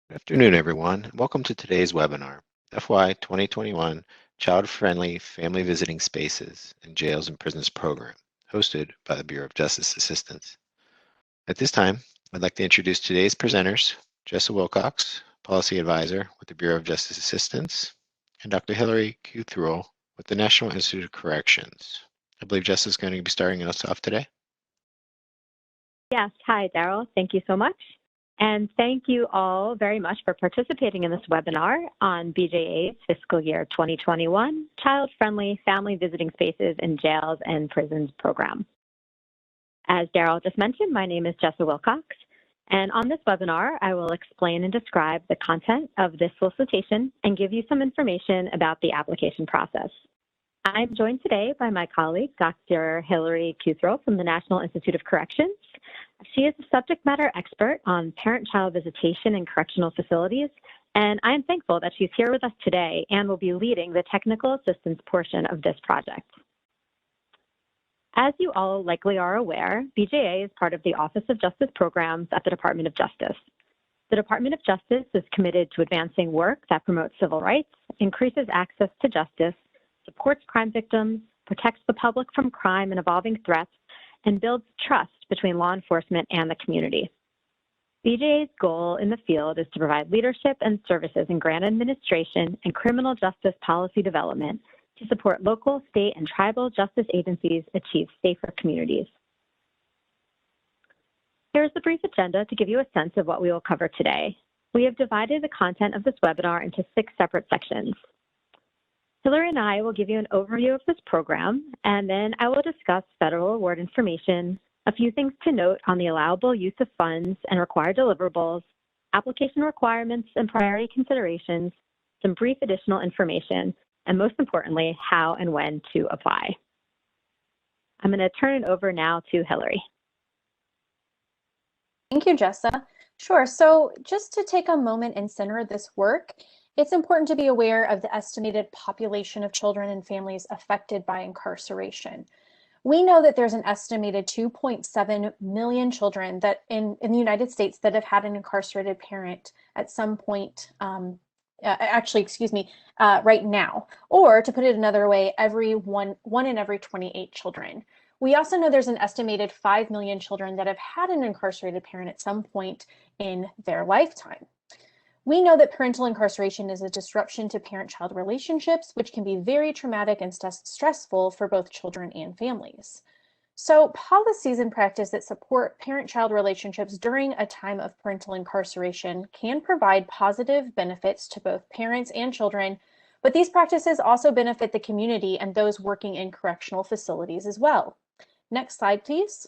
Good afternoon, everyone. Welcome to today's webinar, FY 2021 Child-Friendly Family Visiting Spaces in Jails and Prisons Program, hosted by the Bureau of Justice Assistance. At this time, I'd like to introduce today's presenters, Jessa Wilcox, Policy Advisor with the Bureau of Justice Assistance, and Dr. Hillary Kuthrow with the National Institute of Corrections. I believe Jessa is going to be starting us off today. Yes, hi, Daryl. Thank you so much. And thank you all very much for participating in this webinar on BJA's Fiscal Year 2021 Child-Friendly Family Visiting Spaces in Jails and Prisons Program. As Daryl just mentioned, my name is Jessa Wilcox, and on this webinar, I will explain and describe the content of this solicitation and give you some information about the application process. I'm joined today by my colleague, Dr. Hillary Kuthrow from the National Institute of Corrections. She is a subject matter expert on parent-child visitation in correctional facilities, and I am thankful that she's here with us today and will be leading the technical assistance portion of this project. As you all likely are aware, BJA is part of the Office of Justice Programs at the Department of Justice. The Department of Justice is committed to advancing work that promotes civil rights, increases access to justice, supports crime victims, protects the public from crime and evolving threats, and builds trust between law enforcement and the community. BJA's goal in the field is to provide leadership and services in grant administration and criminal justice policy development to support local, state, and tribal justice agencies achieve safer communities. Here's the brief agenda to give you a sense of what we will cover today. We have divided the content of this webinar into 6 separate sections. Hillary and I will give you an overview of this program, and then I will discuss federal award information, a few things to note on the allowable use of funds and required deliverables, application requirements and priority considerations, some brief additional information, and most importantly, how and when to apply. I'm going to turn it over now to Hillary. Thank you, Jessa. Sure, so just to take a moment and center this work, it's important to be aware of the estimated population of children and families affected by incarceration. We know that there's an estimated 2.7 million children that in the United States that have had an incarcerated parent at some point, right now, or to put it another way, one in every 28 children. We also know there's an estimated 5 million children that have had an incarcerated parent at some point in their lifetime. We know that parental incarceration is a disruption to parent-child relationships, which can be very traumatic and stressful for both children and families. So policies and practice that support parent-child relationships during a time of parental incarceration can provide positive benefits to both parents and children, but these practices also benefit the community and those working in correctional facilities as well. Next slide, please.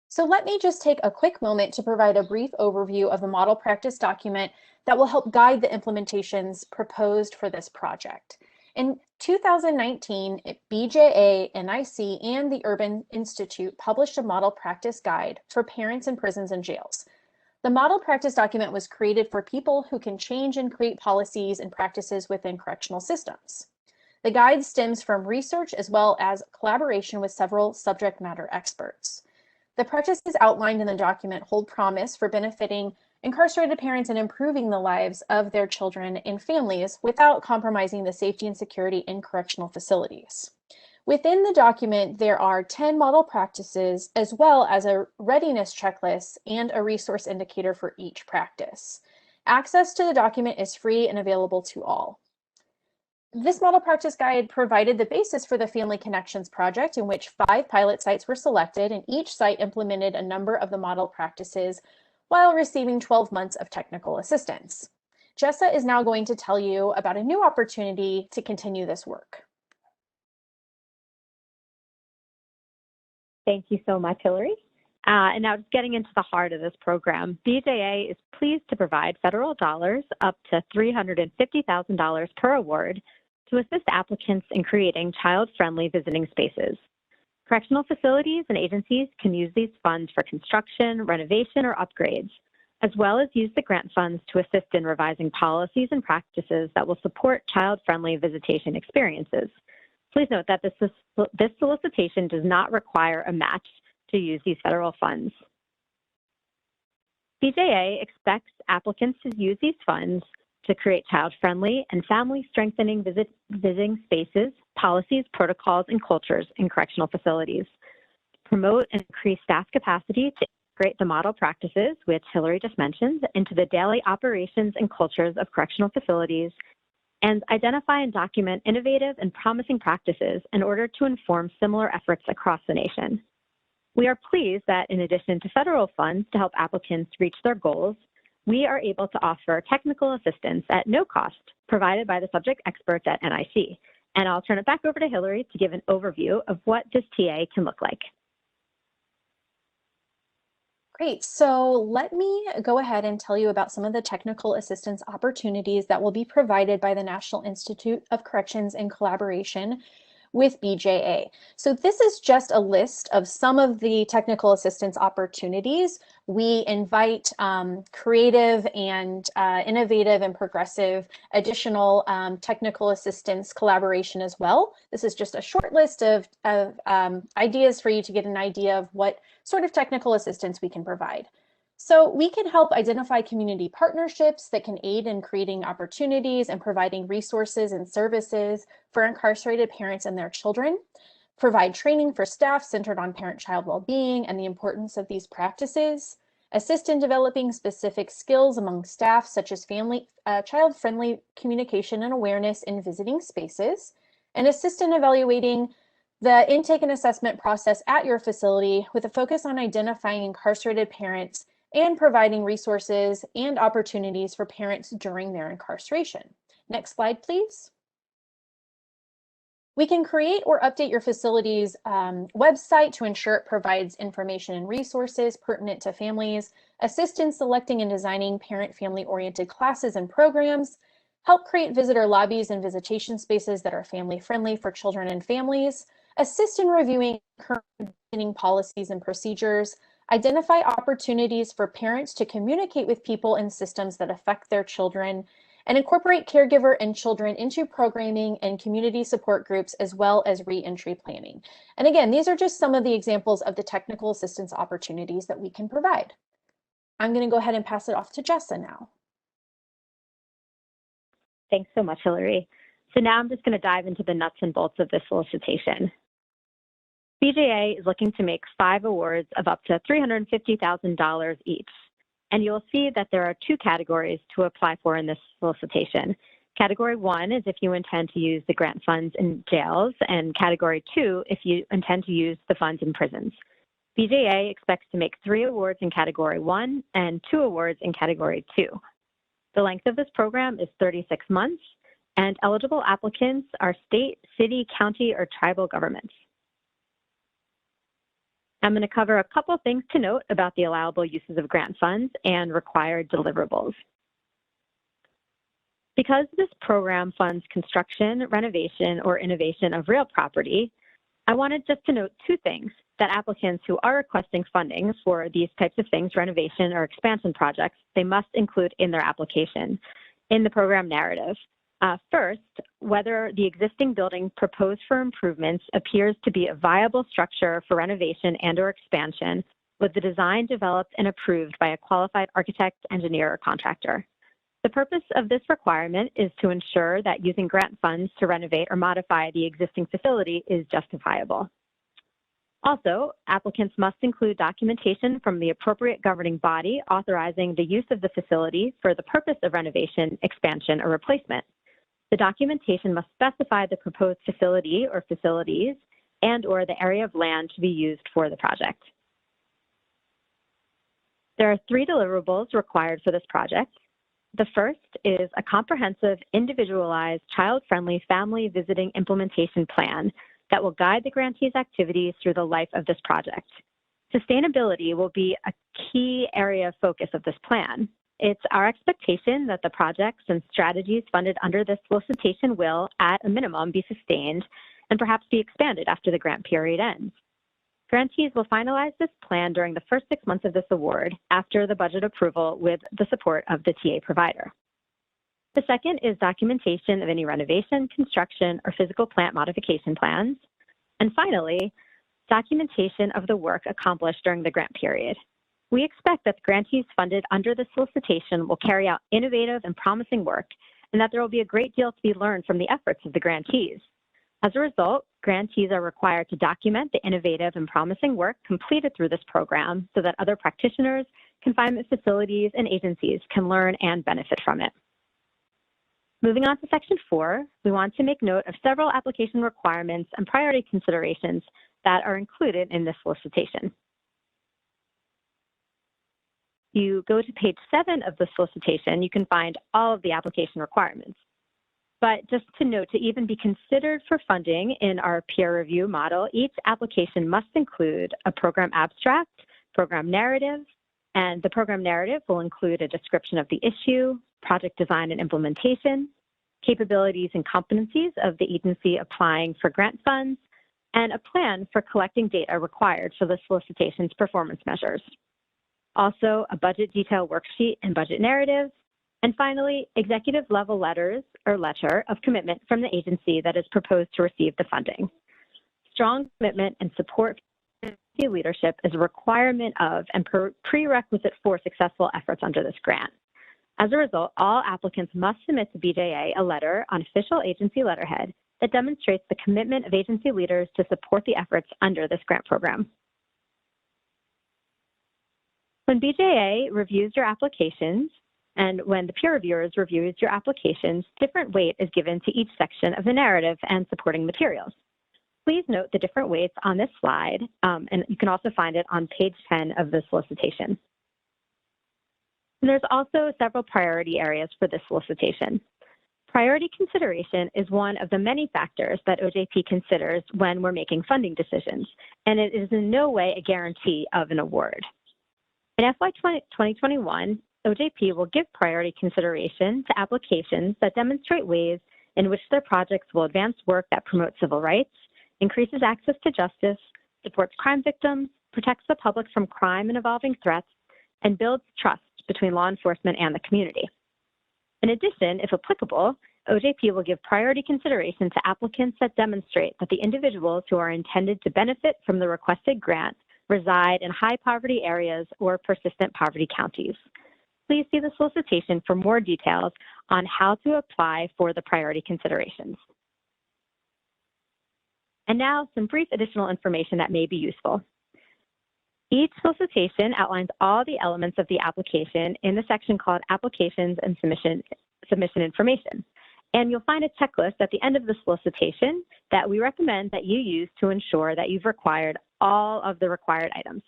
So let me just take a quick moment to provide a brief overview of the model practice document that will help guide the implementations proposed for this project. In 2019, BJA, NIC, and the Urban Institute published a model practice guide for parents in prisons and jails. The model practice document was created for people who can change and create policies and practices within correctional systems. The guide stems from research as well as collaboration with several subject matter experts. The practices outlined in the document hold promise for benefiting incarcerated parents and improving the lives of their children and families without compromising the safety and security in correctional facilities. Within the document, there are 10 model practices as well as a readiness checklist and a resource indicator for each practice. Access to the document is free and available to all. This model practice guide provided the basis for the Family Connections project, in which 5 pilot sites were selected, and each site implemented a number of the model practices while receiving 12 months of technical assistance. Jessa is now going to tell you about a new opportunity to continue this work. Thank you so much, Hillary. And now just getting into the heart of this program, BJA is pleased to provide federal dollars up to $350,000 per award to assist applicants in creating child-friendly visiting spaces. Correctional facilities and agencies can use these funds for construction, renovation, or upgrades, as well as use the grant funds to assist in revising policies and practices that will support child-friendly visitation experiences. Please note that this solicitation does not require a match to use these federal funds. BJA expects applicants to use these funds to create child-friendly and family-strengthening visiting spaces, policies, protocols, and cultures in correctional facilities, promote and increase staff capacity to integrate the model practices, which Hillary just mentioned, into the daily operations and cultures of correctional facilities, and identify and document innovative and promising practices in order to inform similar efforts across the nation. We are pleased that in addition to federal funds to help applicants reach their goals, we are able to offer technical assistance at no cost provided by the subject experts at NIC. And I'll turn it back over to Hillary to give an overview of what this TA can look like. Great, so let me go ahead and tell you about some of the technical assistance opportunities that will be provided by the National Institute of Corrections in collaboration with BJA. So this is just a list of some of the technical assistance opportunities. We invite creative and innovative and progressive additional technical assistance collaboration as well. This is just a short list of ideas for you to get an idea of what sort of technical assistance we can provide. So we can help identify community partnerships that can aid in creating opportunities and providing resources and services for incarcerated parents and their children, provide training for staff centered on parent-child well-being and the importance of these practices, assist in developing specific skills among staff such as child-friendly communication and awareness in visiting spaces, and assist in evaluating the intake and assessment process at your facility with a focus on identifying incarcerated parents and providing resources and opportunities for parents during their incarceration. Next slide, please. We can create or update your facility's website to ensure it provides information and resources pertinent to families, assist in selecting and designing parent-family-oriented classes and programs, help create visitor lobbies and visitation spaces that are family-friendly for children and families, assist in reviewing current visiting policies and procedures, identify opportunities for parents to communicate with people and systems that affect their children, and incorporate caregiver and children into programming and community support groups, as well as re-entry planning. And again, these are just some of the examples of the technical assistance opportunities that we can provide. I'm going to go ahead and pass it off to Jessa now. Thanks so much, Hillary. So now I'm just going to dive into the nuts and bolts of this solicitation. BJA is looking to make 5 awards of up to $350,000 each. And you'll see that there are 2 categories to apply for in this solicitation. Category 1 is if you intend to use the grant funds in jails, and Category 2 if you intend to use the funds in prisons. BJA expects to make 3 awards in Category 1 and 2 awards in Category 2. The length of this program is 36 months, and eligible applicants are state, city, county, or tribal governments. I'm going to cover a couple things to note about the allowable uses of grant funds and required deliverables. Because this program funds construction, renovation, or innovation of real property, I wanted just to note 2 things that applicants who are requesting funding for these types of things, renovation or expansion projects, they must include in their application in the program narrative. First, whether the existing building proposed for improvements appears to be a viable structure for renovation and or expansion with the design developed and approved by a qualified architect, engineer, or contractor. The purpose of this requirement is to ensure that using grant funds to renovate or modify the existing facility is justifiable. Also, applicants must include documentation from the appropriate governing body authorizing the use of the facility for the purpose of renovation, expansion, or replacement. The documentation must specify the proposed facility or facilities and or the area of land to be used for the project. There are 3 deliverables required for this project. The first is a comprehensive, individualized, child-friendly family visiting implementation plan that will guide the grantee's activities through the life of this project. Sustainability will be a key area of focus of this plan. It's our expectation that the projects and strategies funded under this solicitation will, at a minimum, be sustained and perhaps be expanded after the grant period ends. Grantees will finalize this plan during the first 6 months of this award after the budget approval with the support of the TA provider. The second is documentation of any renovation, construction, or physical plant modification plans. And finally, documentation of the work accomplished during the grant period. We expect that the grantees funded under the solicitation will carry out innovative and promising work, and that there will be a great deal to be learned from the efforts of the grantees. As a result, grantees are required to document the innovative and promising work completed through this program so that other practitioners, confinement facilities, and agencies can learn and benefit from it. Moving on to Section 4, we want to make note of several application requirements and priority considerations that are included in this solicitation. You go to page 7 of the solicitation, you can find all of the application requirements. But just to note, to even be considered for funding in our peer review model, each application must include a program abstract, program narrative, and the program narrative will include a description of the issue, project design and implementation, capabilities and competencies of the agency applying for grant funds, and a plan for collecting data required for the solicitation's performance measures. Also, a budget detail worksheet and budget narrative, and finally, executive level letters or letter of commitment from the agency that is proposed to receive the funding. Strong commitment and support for agency leadership is a requirement of and prerequisite for successful efforts under this grant. As a result, all applicants must submit to BJA a letter on official agency letterhead that demonstrates the commitment of agency leaders to support the efforts under this grant program. When BJA reviews your applications and when the peer reviewers reviews your applications, different weight is given to each section of the narrative and supporting materials. Please note the different weights on this slide, and you can also find it on page 10 of the solicitation. And there's also several priority areas for this solicitation. Priority consideration is one of the many factors that OJP considers when we're making funding decisions, and it is in no way a guarantee of an award. In FY 2021, OJP will give priority consideration to applications that demonstrate ways in which their projects will advance work that promotes civil rights, increases access to justice, supports crime victims, protects the public from crime and evolving threats, and builds trust between law enforcement and the community. In addition, if applicable, OJP will give priority consideration to applicants that demonstrate that the individuals who are intended to benefit from the requested grant reside in high poverty areas or persistent poverty counties. Please see the solicitation for more details on how to apply for the priority considerations. And now some brief additional information that may be useful. Each solicitation outlines all the elements of the application in the section called Applications and Submission Information. And you'll find a checklist at the end of the solicitation that we recommend that you use to ensure that you've required all of the required items.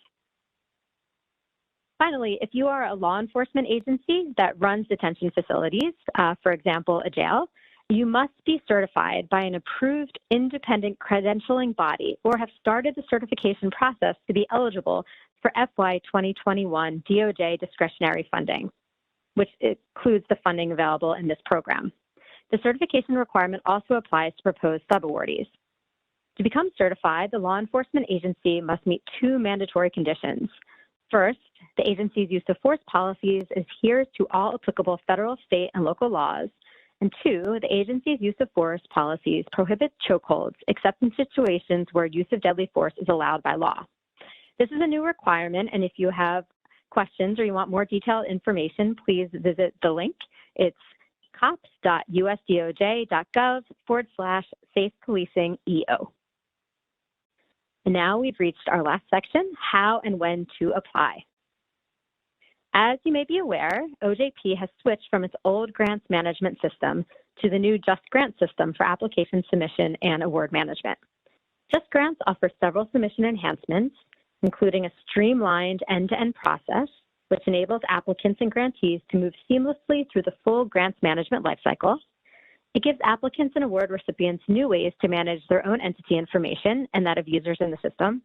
Finally, if you are a law enforcement agency that runs detention facilities, for example, a jail, you must be certified by an approved independent credentialing body or have started the certification process to be eligible for FY 2021 DOJ discretionary funding, which includes the funding available in this program. The certification requirement also applies to proposed subawardees. To become certified, the law enforcement agency must meet two mandatory conditions. First, the agency's use of force policies adheres to all applicable federal, state, and local laws. And two, the agency's use of force policies prohibit chokeholds except in situations where use of deadly force is allowed by law. This is a new requirement, and if you have questions or you want more detailed information, please visit the link. It's cops.usdoj.gov/safe-policing-EO. And now we've reached our last section, how and when to apply. As you may be aware, OJP has switched from its old grants management system to the new Just Grants system for application submission and award management. Just Grants offers several submission enhancements, including a streamlined end-to-end process, which enables applicants and grantees to move seamlessly through the full grants management lifecycle. It gives applicants and award recipients new ways to manage their own entity information and that of users in the system.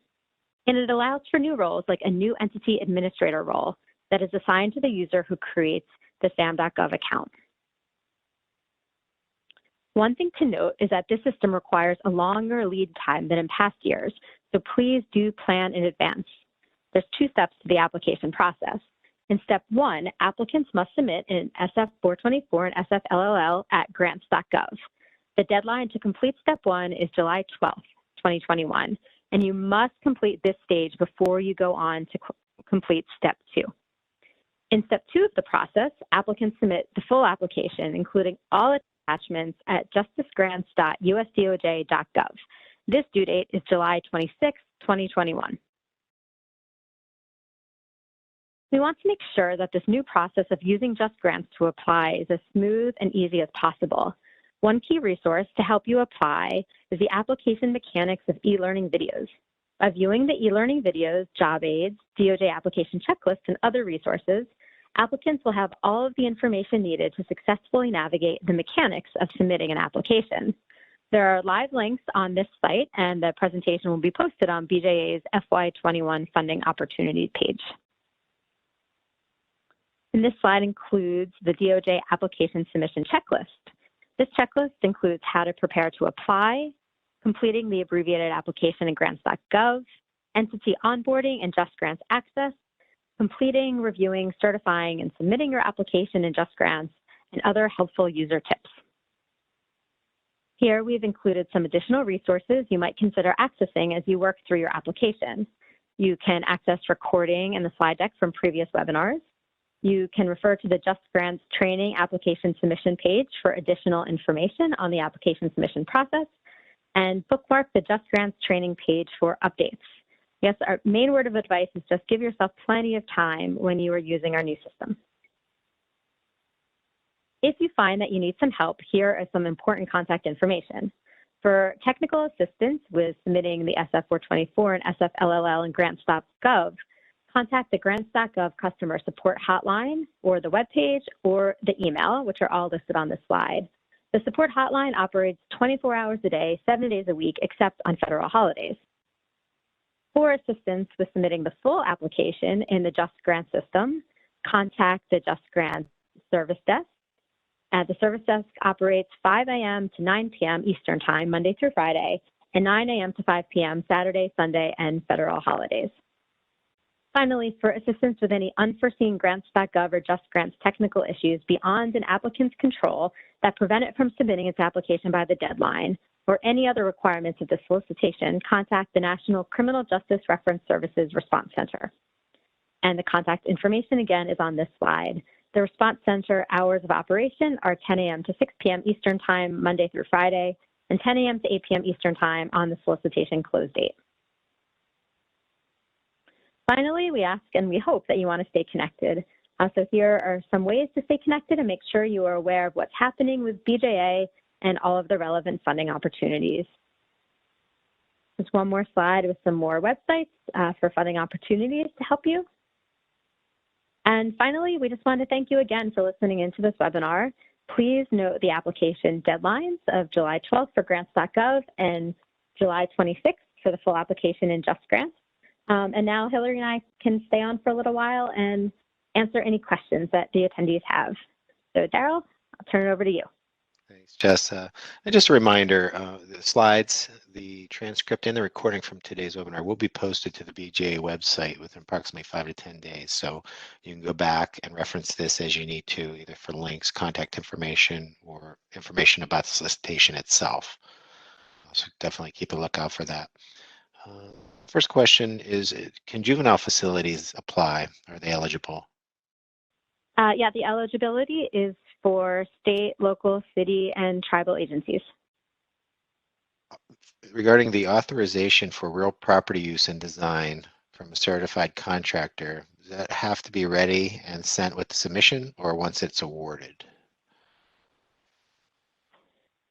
And it allows for new roles like a new entity administrator role that is assigned to the user who creates the SAM.gov account. One thing to note is that this system requires a longer lead time than in past years, so please do plan in advance. There's two steps to the application process. In step 1, applicants must submit an SF-424 and SF-LLL at grants.gov. The deadline to complete step 1 is July 12th, 2021, and you must complete this stage before you go on to complete Step 2. In Step 2 of the process, applicants submit the full application, including all attachments at justicegrants.usdoj.gov. This due date is July 26, 2021. We want to make sure that this new process of using Just Grants to apply is as smooth and easy as possible. One key resource to help you apply is the application mechanics of e-learning videos. By viewing the e-learning videos, job aids, DOJ application checklists, and other resources, applicants will have all of the information needed to successfully navigate the mechanics of submitting an application. There are live links on this site, and the presentation will be posted on BJA's FY21 Funding Opportunities page. And this slide includes the DOJ application submission checklist. This checklist includes how to prepare to apply, completing the abbreviated application in grants.gov, entity onboarding and Just Grants access, completing, reviewing, certifying, and submitting your application in Just Grants, and other helpful user tips. Here we've included some additional resources you might consider accessing as you work through your application. You can access recording and the slide deck from previous webinars. You can refer to the Just Grants training application submission page for additional information on the application submission process, and bookmark the Just Grants training page for updates. Yes, our main word of advice is just give yourself plenty of time when you are using our new system. If you find that you need some help, here are some important contact information. For technical assistance with submitting the SF-424 and SF-LLL in grants.gov, contact the grants.gov customer support hotline or the webpage or the email, which are all listed on this slide. The support hotline operates 24 hours a day, 7 days a week, except on federal holidays. For assistance with submitting the full application in the Just Grants system, contact the Just Grants service desk. The service desk operates 5 a.m. to 9 p.m. Eastern Time, Monday through Friday, and 9 a.m. to 5 p.m. Saturday, Sunday, and federal holidays. Finally, for assistance with any unforeseen grants.gov or Just Grants technical issues beyond an applicant's control that prevent it from submitting its application by the deadline, or any other requirements of the solicitation, contact the National Criminal Justice Reference Services Response Center. And the contact information, again, is on this slide. The Response Center hours of operation are 10 a.m. to 6 p.m. Eastern Time, Monday through Friday, and 10 a.m. to 8 p.m. Eastern Time on the solicitation close date. Finally, we ask and we hope that you want to stay connected. So here are some ways to stay connected and make sure you are aware of what's happening with BJA and all of the relevant funding opportunities. Just one more slide with some more websites for funding opportunities to help you. And finally, we just want to thank you again for listening into this webinar. Please note the application deadlines of July 12th for grants.gov and July 26th for the full application in Just Grants. And now Hillary and I can stay on for a little while and answer any questions that the attendees have. So Daryl, I'll turn it over to you. Thanks, Jess. And just a reminder, the slides, the transcript, and the recording from today's webinar will be posted to the BJA website within approximately 5 to 10 days. So you can go back and reference this as you need to, either for links, contact information, or information about the solicitation itself. So definitely keep a lookout for that. First question is, can juvenile facilities apply? Are they eligible? Yeah, the eligibility is for state, local, city, and tribal agencies. Regarding the authorization for real property use and design from a certified contractor, does that have to be ready and sent with the submission or once it's awarded?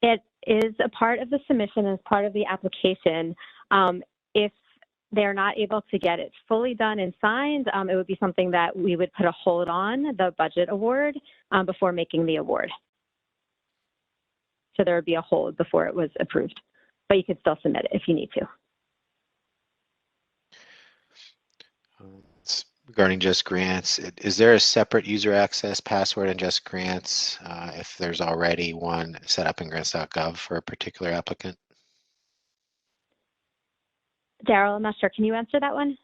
It is a part of the submission as part of the application. If they're not able to get it fully done and signed, it would be something that we would put a hold on the budget award before making the award. So there would be a hold before it was approved, but you could still submit it if you need to. Regarding Just Grants, is there a separate user access password in Just Grants if there's already one set up in grants.gov for a particular applicant? Daryl, I'm not sure. Can you answer that one?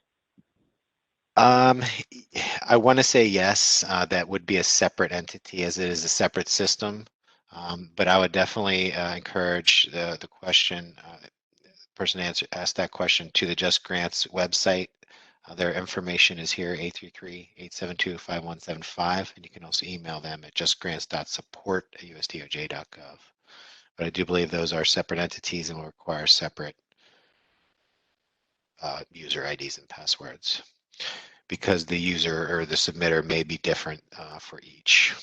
I want to say yes, that would be a separate entity as it is a separate system. But I would definitely encourage the question, person asked that question to the Just Grants website Their information is here, 833-872-5175, and you can also email them at justgrants.support@usdoj.gov. But I do believe those are separate entities and will require separate user IDs and passwords because the user or the submitter may be different for each.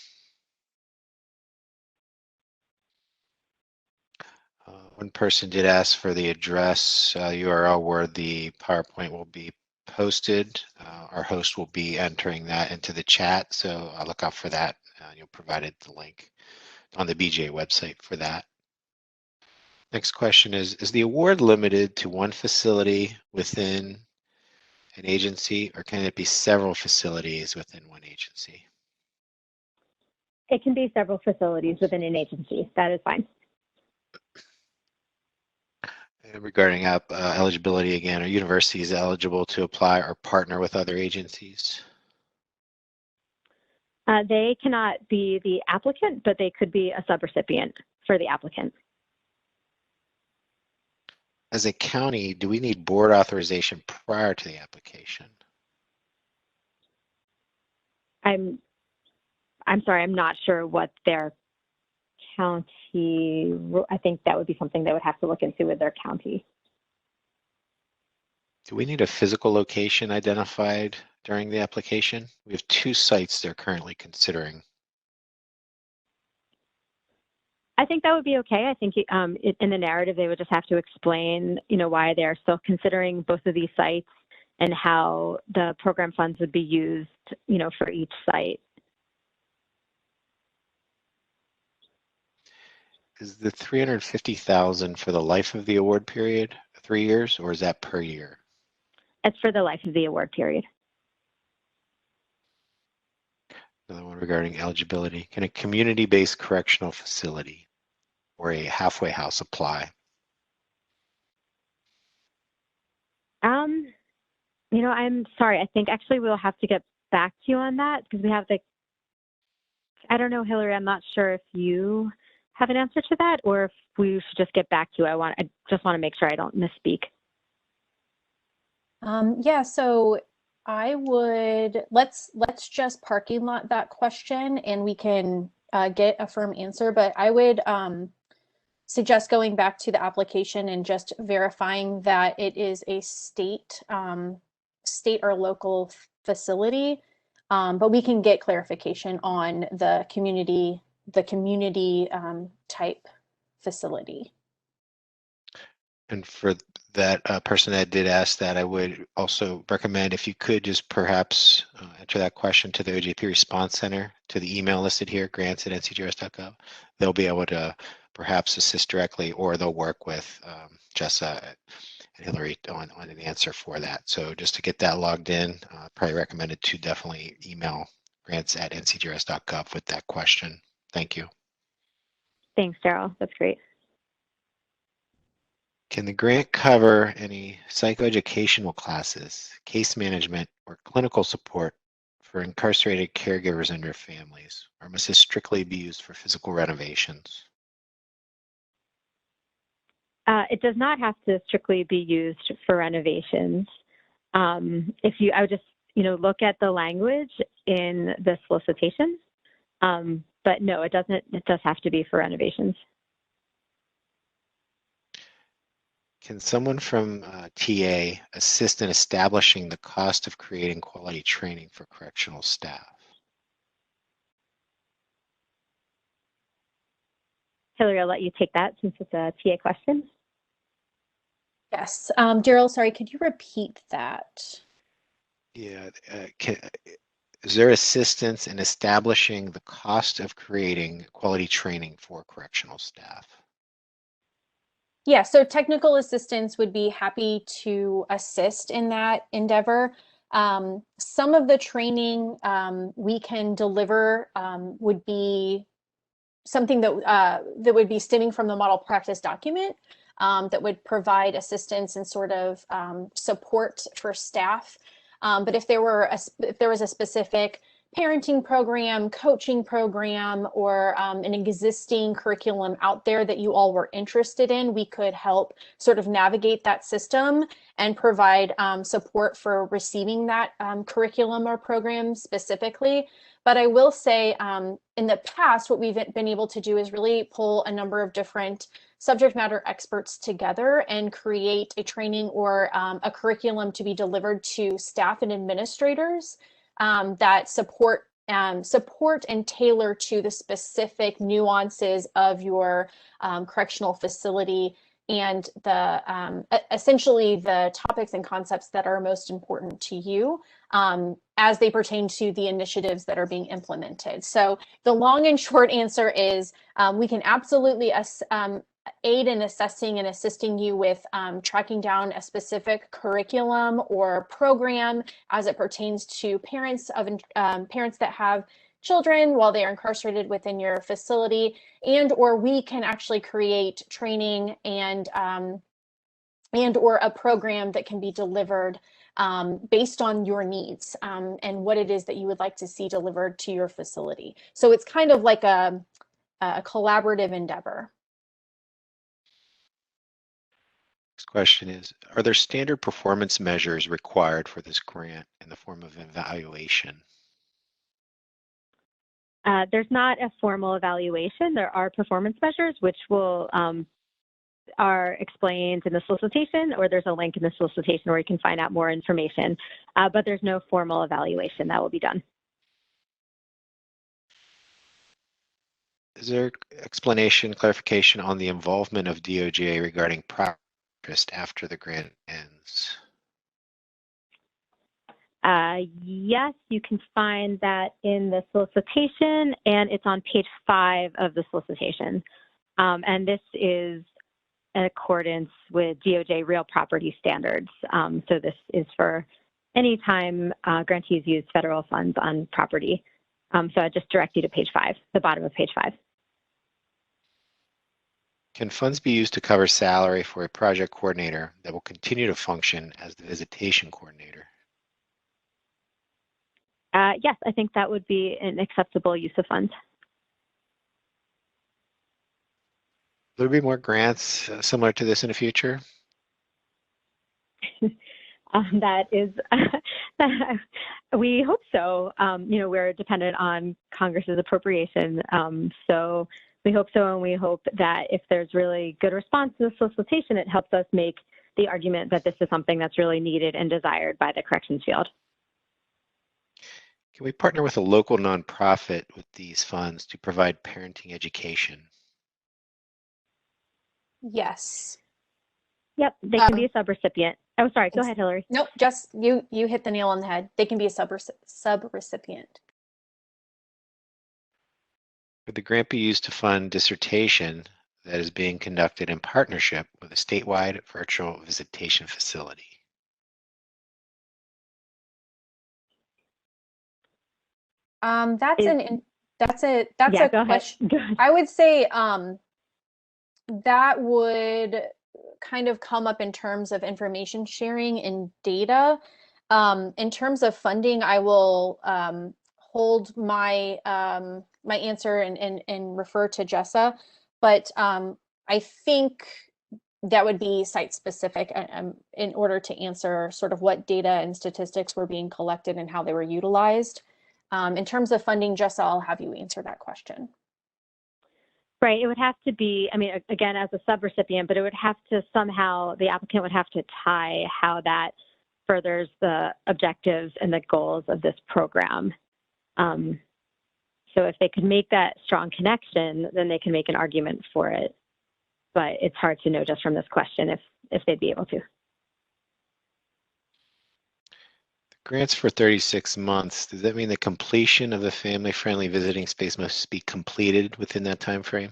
One person did ask for the address URL where the PowerPoint will be posted. Our host will be entering that into the chat, so I'll look out for that. You'll provided the link on the BJA website for that. Next question is the award limited to one facility within an agency, or can it be several facilities within one agency? It can be several facilities within an agency. That is fine. And regarding eligibility again, are universities eligible to apply or partner with other agencies? They cannot be the applicant, but they could be a subrecipient for the applicant. As a county, do we need board authorization prior to the application? I'm sorry, I'm not sure what their county, I think that would be something they would have to look into with their county. Do we need a physical location identified during the application? We have 2 sites they're currently considering. I think that would be okay. I think in the narrative, they would just have to explain, why they're still considering both of these sites and how the program funds would be used, for each site. Is the $350,000 for the life of the award period, 3 years, or is that per year? It's for the life of the award period. Another one regarding eligibility. Can a community-based correctional facility or a halfway house apply? I'm sorry. I think actually we'll have to get back to you on that because we have I don't know, Hillary, I'm not sure if you have an answer to that or if we should just get back to you. I just want to make sure I don't misspeak. Yeah, so I would, let's just parking lot that question and we can get a firm answer, but I would suggest going back to the application and just verifying that it is a state or local facility, but we can get clarification on the community type facility. And for that person that did ask that, I would also recommend if you could just perhaps enter that question to the OJP Response Center, to the email listed here, grants@ncgrs.gov. They'll be able to perhaps assist directly, or they'll work with Jessa and Hillary on an answer for that. So just to get that logged in, probably recommended to definitely email grants@ncgrs.gov with that question. Thank you. Thanks, Daryl. That's great. Can the grant cover any psychoeducational classes, case management, or clinical support for incarcerated caregivers and their families, or must this strictly be used for physical renovations? It does not have to strictly be used for renovations. I would just, look at the language in the solicitation, but no, it doesn't. It does have to be for renovations. Can someone from TA assist in establishing the cost of creating quality training for correctional staff? Hillary, I'll let you take that since it's a TA question. Yes. Daryl, sorry, could you repeat that? Yeah. Is there assistance in establishing the cost of creating quality training for correctional staff? Yeah, so technical assistance would be happy to assist in that endeavor. Some of the training we can deliver would be something that would be stemming from the model practice document that would provide assistance and sort of support for staff. But if there was a specific parenting program, coaching program, or an existing curriculum out there that you all were interested in, we could help sort of navigate that system and provide support for receiving that curriculum or program specifically. But I will say in the past, what we've been able to do is really pull a number of different subject matter experts together and create a training or a curriculum to be delivered to staff and administrators that support and tailor to the specific nuances of your correctional facility and the essentially the topics and concepts that are most important to you as they pertain to the initiatives that are being implemented. So the long and short answer is we can absolutely aid in assessing and assisting you with tracking down a specific curriculum or program as it pertains to parents that have children while they are incarcerated within your facility, and or we can actually create training and or a program that can be delivered based on your needs and what it is that you would like to see delivered to your facility. So it's kind of like a collaborative endeavor. Next question is, are there standard performance measures required for this grant in the form of evaluation? There's not a formal evaluation. There are performance measures which will are explained in the solicitation, or there's a link in the solicitation where you can find out more information, but there's no formal evaluation that will be done. Is there explanation, clarification on the involvement of DOJ regarding property interest after the grant ends? Yes, you can find that in the solicitation, and it's on page 5 of the solicitation. And this is in accordance with DOJ real property standards. So this is for any time grantees use federal funds on property. So I just direct you to page 5, the bottom of page 5. Can funds be used to cover salary for a project coordinator that will continue to function as the visitation coordinator? Yes, I think that would be an acceptable use of funds. Will there be more grants similar to this in the future? That is, we hope so. You know, we're dependent on Congress's appropriation. So we hope so, and we hope that if there's really good response to the solicitation, it helps us make the argument that this is something that's really needed and desired by the corrections field. Can we partner with a local nonprofit with these funds to provide parenting education? Yes. Yep, they can be a subrecipient. Oh, sorry, go ahead, Hillary. Nope, just you hit the nail on the head. They can be a subrecipient. Could the grant be used to fund dissertation that is being conducted in partnership with a statewide virtual visitation facility? That's a question. I would say that would kind of come up in terms of information sharing and data. In terms of funding, I will hold my my answer and refer to Jessa, but I think that would be site specific in order to answer sort of what data and statistics were being collected and how they were utilized. In terms of funding, Jessa, I'll have you answer that question. Right, it would have to be, I mean, again, as a subrecipient, but it would have to somehow, the applicant would have to tie how that furthers the objectives and the goals of this program. So if they could make that strong connection, then they can make an argument for it. But it's hard to know just from this question if they'd be able to. Grants for 36 months, does that mean the completion of the family-friendly visiting space must be completed within that time frame?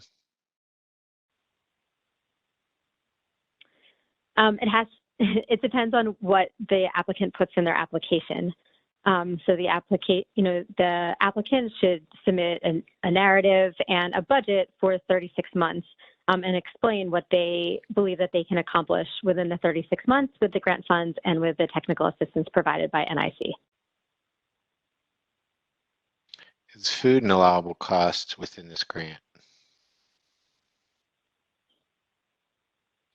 It depends on what the applicant puts in their application. So the applicant should submit a narrative and a budget for 36 months and explain what they believe that they can accomplish within the 36 months with the grant funds and with the technical assistance provided by NIC. Is food an allowable cost within this grant?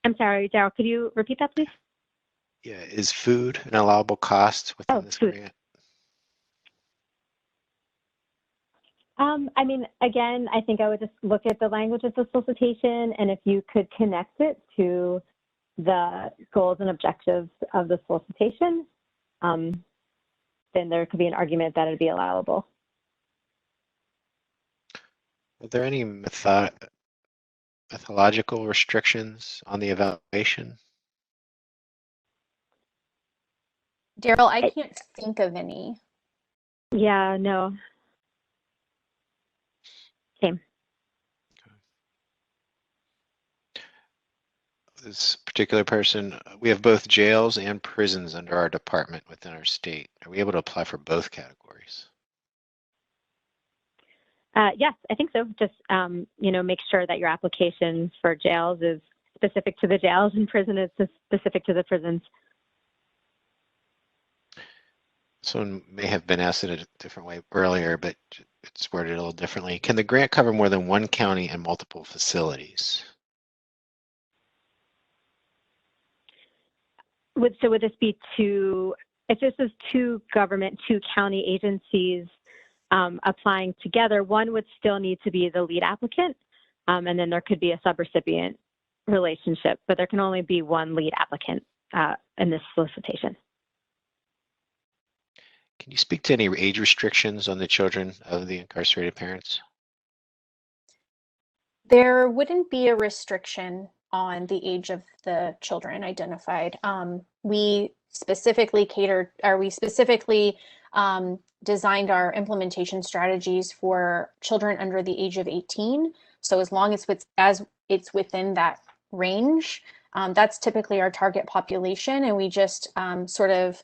I'm sorry, Daryl, could you repeat that, please? Yeah, is food an allowable cost within this Food. grant? I mean, again, I think I would just look at the language of the solicitation, and if you could connect it to the goals and objectives of the solicitation, then there could be an argument that it'd be allowable. Are there any methodological restrictions on the evaluation? Daryl, I can't think of any. Yeah, no. Same. This particular person, we have both jails and prisons under our department within our state. Are we able to apply for both categories? Yes, I think so. Just, make sure that your application for jails is specific to the jails and prison is specific to the prisons. Someone may have been asked it a different way earlier, but it's worded a little differently. Can the grant cover more than one county and multiple facilities? Would this be if this is two county agencies applying together, one would still need to be the lead applicant, and then there could be a subrecipient relationship, but there can only be one lead applicant in this solicitation. Can you speak to any age restrictions on the children of the incarcerated parents? There wouldn't be a restriction on the age of the children identified. We specifically designed our implementation strategies for children under the age of 18. So as long as it's within that range, that's typically our target population, and we just sort of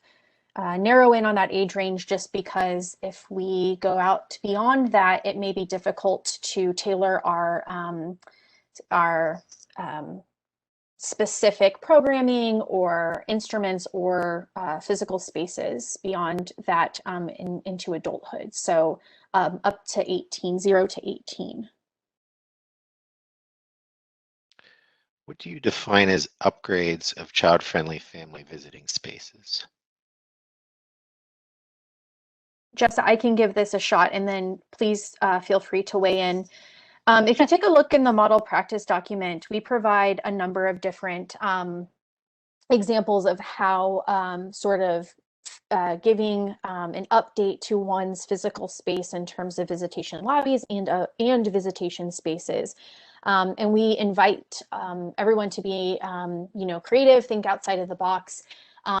narrow in on that age range, just because if we go out beyond that, it may be difficult to tailor our specific programming or instruments or physical spaces beyond that into adulthood. So up to 18, 0 to 18. What do you define as upgrades of child-friendly family visiting spaces? Jessa, I can give this a shot, and then please feel free to weigh in. If you take a look in the model practice document, we provide a number of different examples of how giving an update to one's physical space in terms of visitation lobbies and visitation spaces. And we invite everyone to be creative, think outside of the box.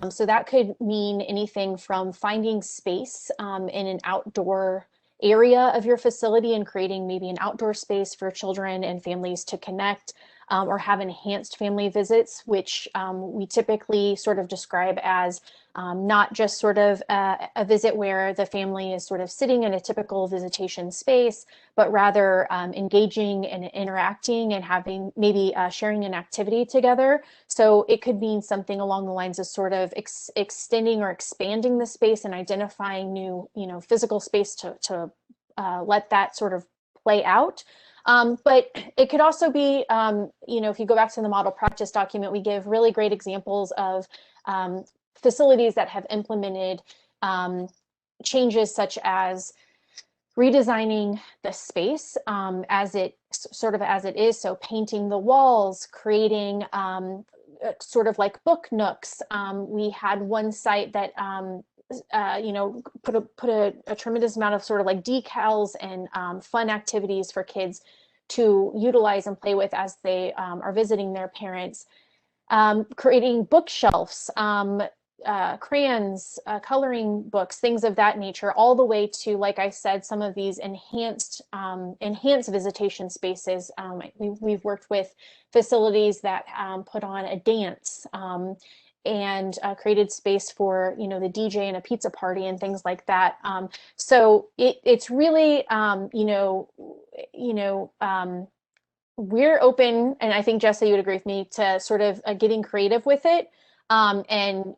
So that could mean anything from finding space in an outdoor area of your facility and creating maybe an outdoor space for children and families to connect, or have enhanced family visits, which we typically sort of describe as not just sort of a visit where the family is sort of sitting in a typical visitation space, but rather engaging and interacting and having maybe sharing an activity together. So it could mean something along the lines of sort of extending or expanding the space and identifying new, physical space to let that sort of play out. But it could also be, if you go back to the model practice document, we give really great examples of facilities that have implemented changes such as redesigning the space as it is. So painting the walls, creating sort of like book nooks. We had one site that put a tremendous amount of sort of like decals and fun activities for kids to utilize and play with as they are visiting their parents. Creating bookshelves, crayons, coloring books, things of that nature, all the way to, like I said, some of these enhanced visitation spaces. We've worked with facilities that put on a dance and created space for the DJ and a pizza party and things like that. So it's really we're open, and I think Jessa, you would agree with me, to sort of getting creative with it. And,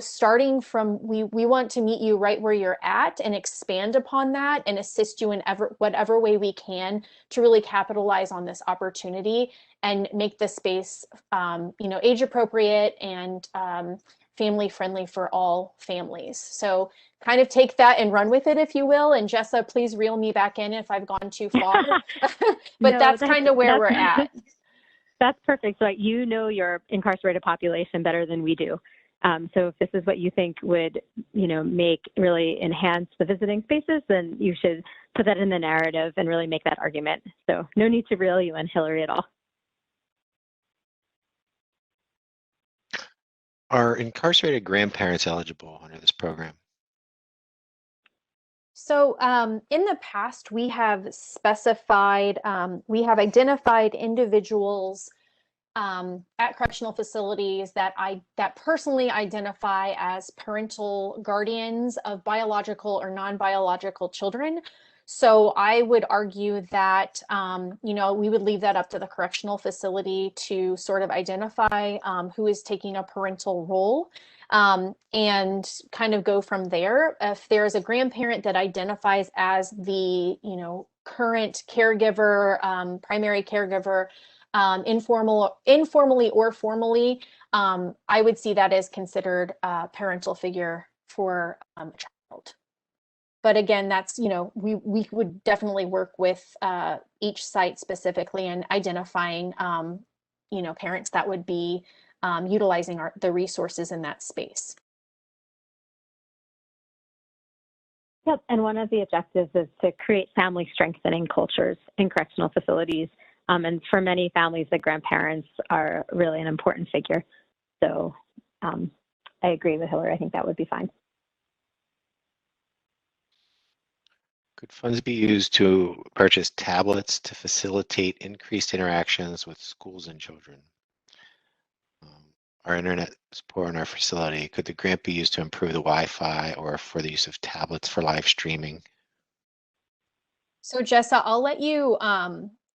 starting from, we want to meet you right where you're at and expand upon that and assist you in whatever way we can to really capitalize on this opportunity and make the space, age appropriate and family friendly for all families. So kind of take that and run with it, if you will. And Jessa, please reel me back in if I've gone too far. But No, that's kind of where we're at. That's perfect. So you know your incarcerated population better than we do. So if this is what you think would, really enhance the visiting spaces, then you should put that in the narrative and really make that argument. So no need to reel you in, Hillary, at all. Are incarcerated grandparents eligible under this program? So in the past, we have specified, we have identified individuals at correctional facilities that personally identify as parental guardians of biological or non-biological children. So I would argue that, we would leave that up to the correctional facility to sort of identify who is taking a parental role, and kind of go from there. If there's a grandparent that identifies as the, current caregiver, primary caregiver, informally or formally, I would see that as considered a parental figure for a child. But again, that's, we would definitely work with each site specifically and identifying, parents that would be utilizing the resources in that space. Yep, and one of the objectives is to create family strengthening cultures in correctional facilities. And for many families, the grandparents are really an important figure. So I agree with Hillary. I think that would be fine. Could funds be used to purchase tablets to facilitate increased interactions with schools and children? Our internet is poor in our facility. Could the grant be used to improve the Wi-Fi or for the use of tablets for live streaming? So Jessa, I'll let you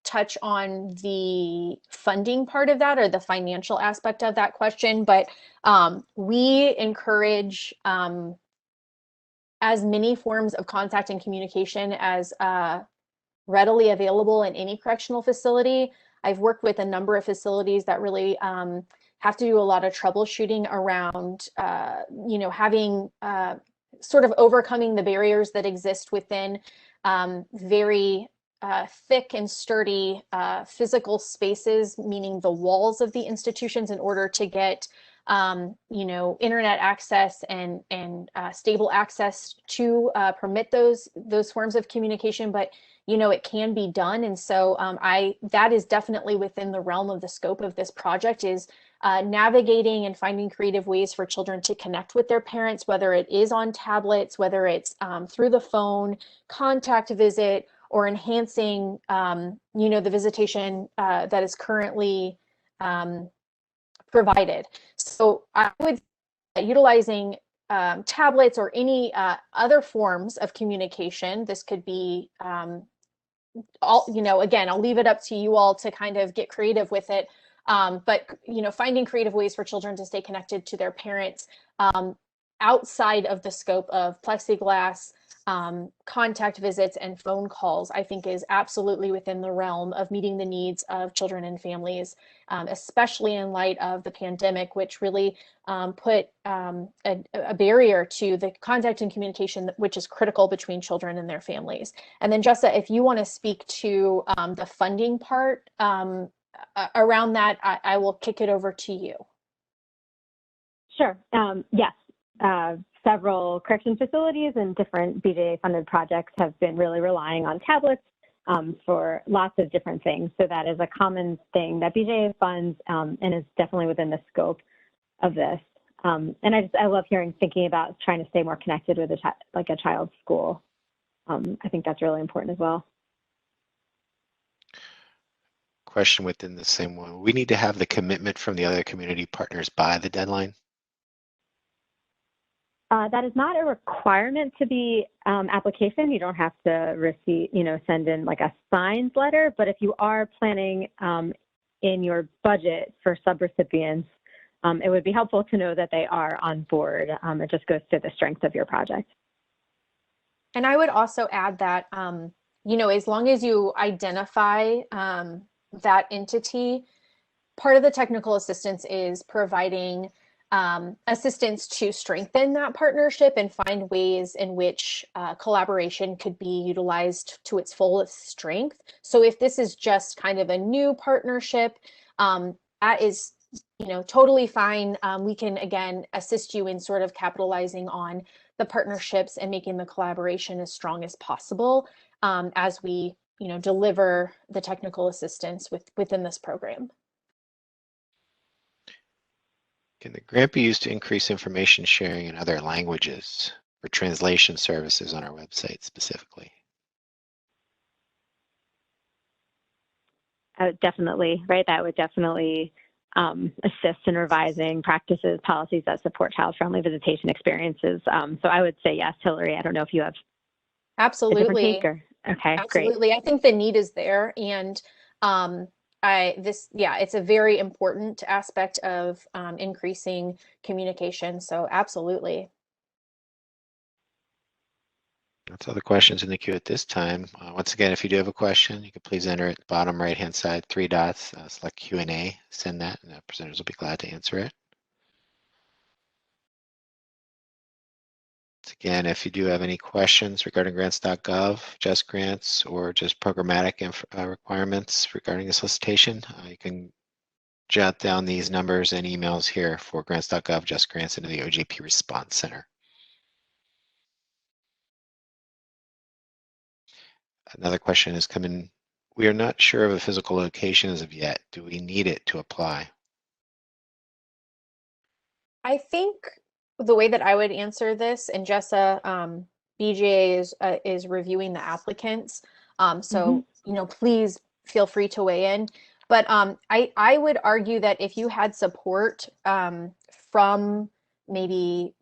touch on the funding part of that or the financial aspect of that question, but we encourage as many forms of contact and communication as readily available in any correctional facility. I've worked with a number of facilities that really have to do a lot of troubleshooting around, having sort of overcoming the barriers that exist within very thick and sturdy physical spaces, meaning the walls of the institutions, in order to get internet access and stable access to permit those forms of communication. But it can be done, and so that is definitely within the realm of the scope of this project, is navigating and finding creative ways for children to connect with their parents, whether it is on tablets, whether it's through the phone, contact visit, or enhancing the visitation that is currently provided. So I would utilizing tablets or any other forms of communication. This could be again, I'll leave it up to you all to kind of get creative with it. But finding creative ways for children to stay connected to their parents outside of the scope of plexiglass, contact visits, and phone calls, I think is absolutely within the realm of meeting the needs of children and families, especially in light of the pandemic, which really put a barrier to the contact and communication, which is critical between children and their families. And then Jessa, if you want to speak to the funding part around that, I will kick it over to you. Sure. Yes. Several correction facilities and different BJA funded projects have been really relying on tablets for lots of different things. So that is a common thing that BJA funds and is definitely within the scope of this. And I love thinking about trying to stay more connected with a child's school. I think that's really important as well. Question within the same one. We need to have the commitment from the other community partners by the deadline? That is not a requirement to the application. You don't have to send in like a signed letter, but if you are planning in your budget for subrecipients it would be helpful to know that they are on board. It just goes to the strength of your project. And I would also add that, as long as you identify that entity, part of the technical assistance is providing assistance to strengthen that partnership and find ways in which collaboration could be utilized to its fullest strength. So if this is just kind of a new partnership, that is, totally fine. We can, again, assist you in sort of capitalizing on the partnerships and making the collaboration as strong as possible as we, deliver the technical assistance within this program. Can the grant be used to increase information sharing in other languages for translation services on our website specifically? Definitely, right? That would definitely assist in revising practices, policies that support child-friendly visitation experiences. So I would say yes, Hillary. I don't know if you have Absolutely. Okay, absolutely. great. I think the need is there, and it's a very important aspect of increasing communication. So absolutely. That's all the questions in the queue at this time. Once again, if you do have a question, you can please enter at the bottom right-hand side, 3 dots, select Q&A, send that, and the presenters will be glad to answer it. Once again, if you do have any questions regarding grants.gov, just grants, or just programmatic requirements regarding the solicitation, you can jot down these numbers and emails here for grants.gov, just grants, into the OJP Response Center. Another question has come in. We are not sure of a physical location as of yet. Do we need it to apply? I think the way that I would answer this, and Jessa, BJA is reviewing the applicants, so please feel free to weigh in. But I would argue that if you had support from maybe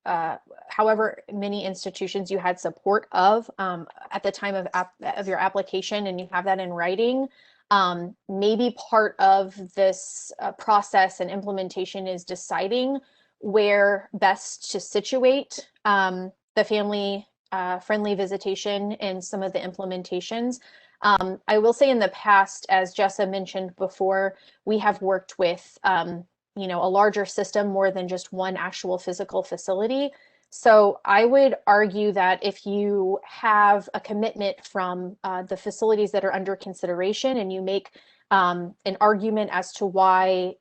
however many institutions you had support of at the time of your application, and you have that in writing, maybe part of this process and implementation is deciding where best to situate the family friendly visitation and some of the implementations. I will say in the past, as Jessa mentioned before, we have worked with a larger system, more than just one actual physical facility. So I would argue that if you have a commitment from the facilities that are under consideration, and you make an argument as to why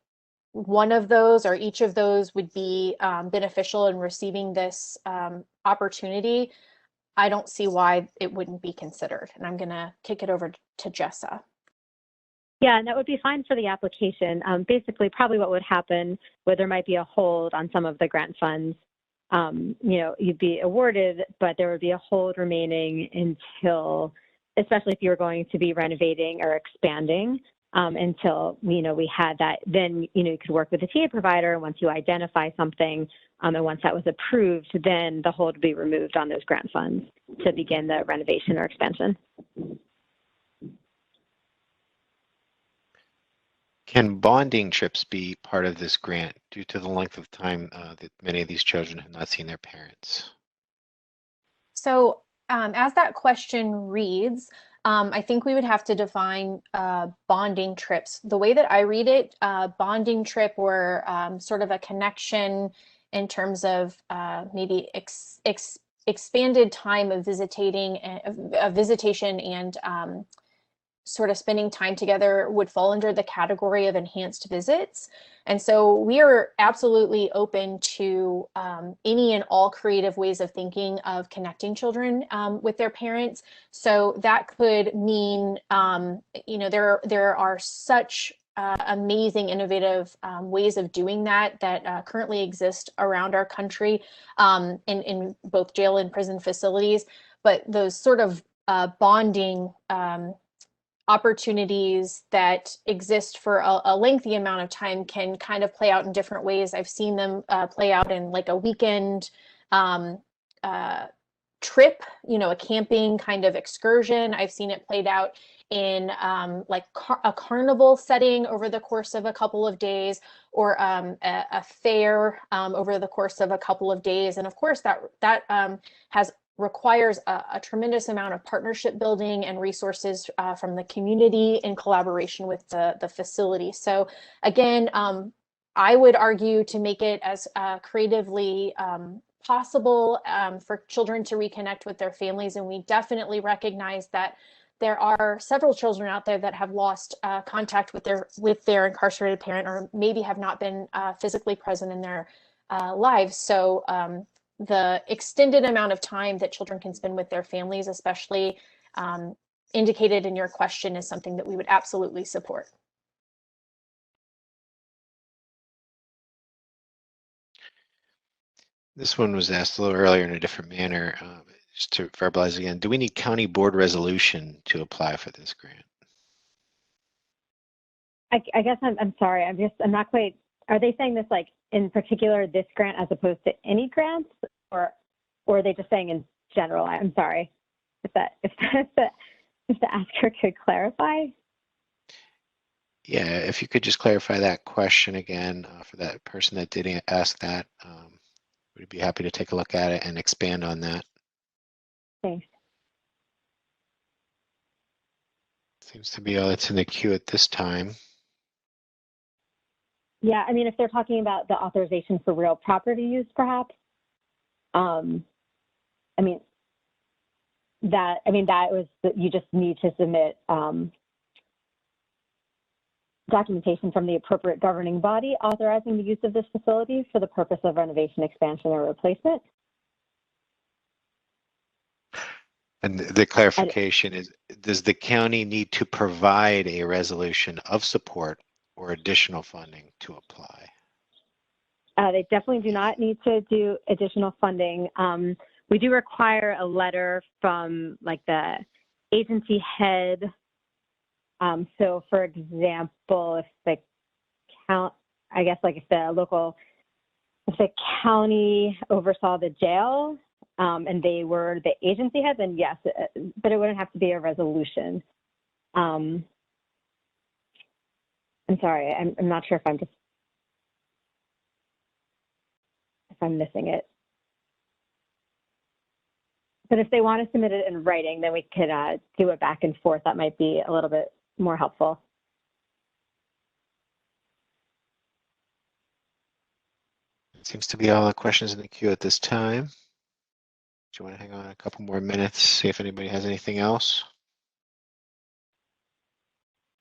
one of those or each of those would be beneficial in receiving this opportunity, I don't see why it wouldn't be considered. And I'm going to kick it over to Jessa. Yeah, and that would be fine for the application. Basically, probably what would happen, where there might be a hold on some of the grant funds, you'd be awarded, but there would be a hold remaining until, especially if you're going to be renovating or expanding, until we had that. Then you could work with the TA provider. Once you identify something, and once that was approved, then the hold would be removed on those grant funds to begin the renovation or expansion. Can bonding trips be part of this grant due to the length of time that many of these children have not seen their parents? So as that question reads, I think we would have to define bonding trips. The way that I read it, bonding trip, or sort of a connection in terms of maybe expanded time of visitation and sort of spending time together, would fall under the category of enhanced visits. And so we are absolutely open to any and all creative ways of thinking of connecting children with their parents. So that could mean, there are such amazing, innovative ways of doing that currently exist around our country in both jail and prison facilities. But those sort of bonding opportunities that exist for a lengthy amount of time can kind of play out in different ways. I've seen them play out in like a weekend trip, a camping kind of excursion. I've seen it played out in like a carnival setting over the course of a couple of days, or a fair over the course of a couple of days. And of course, that requires a tremendous amount of partnership building and resources from the community in collaboration with the facility. So again, I would argue to make it as creatively possible for children to reconnect with their families. And we definitely recognize that there are several children out there that have lost contact with their incarcerated parent, or maybe have not been physically present in their lives. So the extended amount of time that children can spend with their families, especially indicated in your question, is something that we would absolutely support. This one was asked a little earlier in a different manner. Just to verbalize again, do we need county board resolution to apply for this grant? I guess I'm sorry. I'm not quite. Are they saying this like in particular this grant as opposed to any grants, or are they just saying in general? I'm sorry. If the asker could clarify. Yeah, if you could just clarify that question again for that person that did ask that, we'd be happy to take a look at it and expand on that. Thanks. Seems to be all that's in the queue at this time. Yeah, I mean, if they're talking about the authorization for real property use, perhaps. I mean, that was you just need to submit documentation from the appropriate governing body authorizing the use of this facility for the purpose of renovation, expansion, or replacement. And the clarification is, does the county need to provide a resolution of support or additional funding to apply? They definitely do not need to do additional funding. We do require a letter from like the agency head. So for example, if the county oversaw the jail and they were the agency head, then yes, but it wouldn't have to be a resolution. I'm sorry, I'm not sure if I'm missing it. But if they want to submit it in writing, then we could do it back and forth. That might be a little bit more helpful. Seems to be all the questions in the queue at this time. Do you want to hang on a couple more minutes, see if anybody has anything else?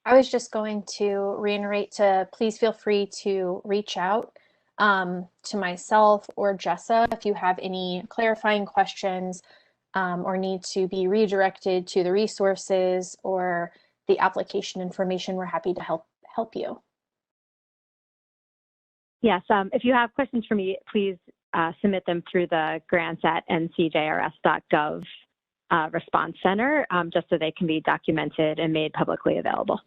I was just going to reiterate to please feel free to reach out to myself or Jessa if you have any clarifying questions or need to be redirected to the resources or the application information. We're happy to help you. Yes, if you have questions for me, please submit them through the grants@ncjrs.gov response center, just so they can be documented and made publicly available.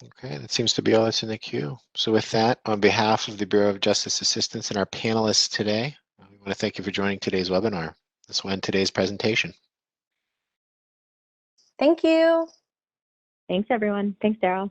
Okay, that seems to be all that's in the queue. So with that, on behalf of the Bureau of Justice Assistance and our panelists today, we want to thank you for joining today's webinar. This will end today's presentation. Thank you. Thanks, everyone. Thanks, Daryl.